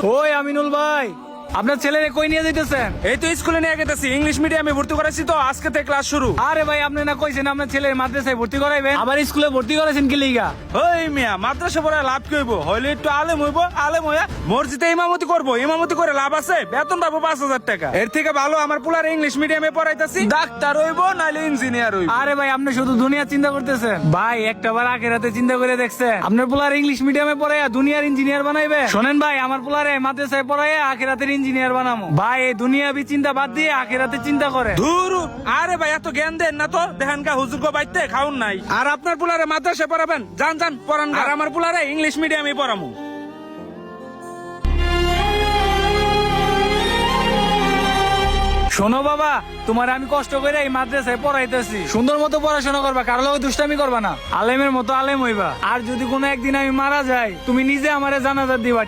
ওই আমিনুল ভাই, আপনার ছেলেরে কই নিয়ে যাইতেছেন? এই তো স্কুলে নিয়ে গেতেছি, ইংলিশ মিডিয়ামে ভর্তি করাইছি তো, আজকে থেকে ক্লাস শুরু। আরে ভাই, আপনি না কইছেন আপনার ছেলের মাদ্রাসায় ভর্তি করাইবেন, আবার স্কুলে ভর্তি করাইছেন কি লিগা? ওই মিয়া, মাদ্রাসা পড়ে লাভ কি হইব? হইলে একটু আলেম হইব, আলেম হইয়া মসজিদে ইমামতি করবো, ইমামতি করে লাভ আছে? বেতন পাবো 5,000 টাকা। এর থেকে ভালো আমার পুলার ইংলিশ মিডিয়ামে পড়াইতাছি, ডাক্তার হইব নাইলে ইঞ্জিনিয়ার হইব। আরে ভাই, আপনি শুধু দুনিয়া চিন্তা করতেছেন ভাই, একটাবার আখেরাতে চিন্তা করে দেখছেন? আপনার পোলার ইংলিশ মিডিয়ামে পড়াইয়া দুনিয়ার ইঞ্জিনিয়ার বানাইবে? শোনেন ভাই, আমার পোলারে মাদ্রাসায় পড়াইয়া আখেরাতের ইঞ্জিনিয়ার বানাবো ভাই। এই দুনিয়াবি চিন্তা বাদ দিয়ে আখেরাতে চিন্তা করে। ধুরু, আরে ভাই এত জ্ঞান দেন না তো, দেখেন কা হুজুর গো বাইতে খাউন নাই। আর আপনার পুলারে মাদ্রাসায় পড়াবেন, যান যান পড়ান, আর আমার পুলারে ইংলিশ মিডিয়ামে পড়ামু। শোনো বাবা, তোমার আমি কষ্ট করে এই মাদ্রাসায় পড়াইতেছি, সুন্দর মতো পড়াশোনা করবা, কারো লগে দুষ্টামি করবা না, আলেমের মতো আলেম হইবা। আর যদি কোনো একদিন আমি মারা যাই, তুমি নিজে আমারে জানাজা দিবা।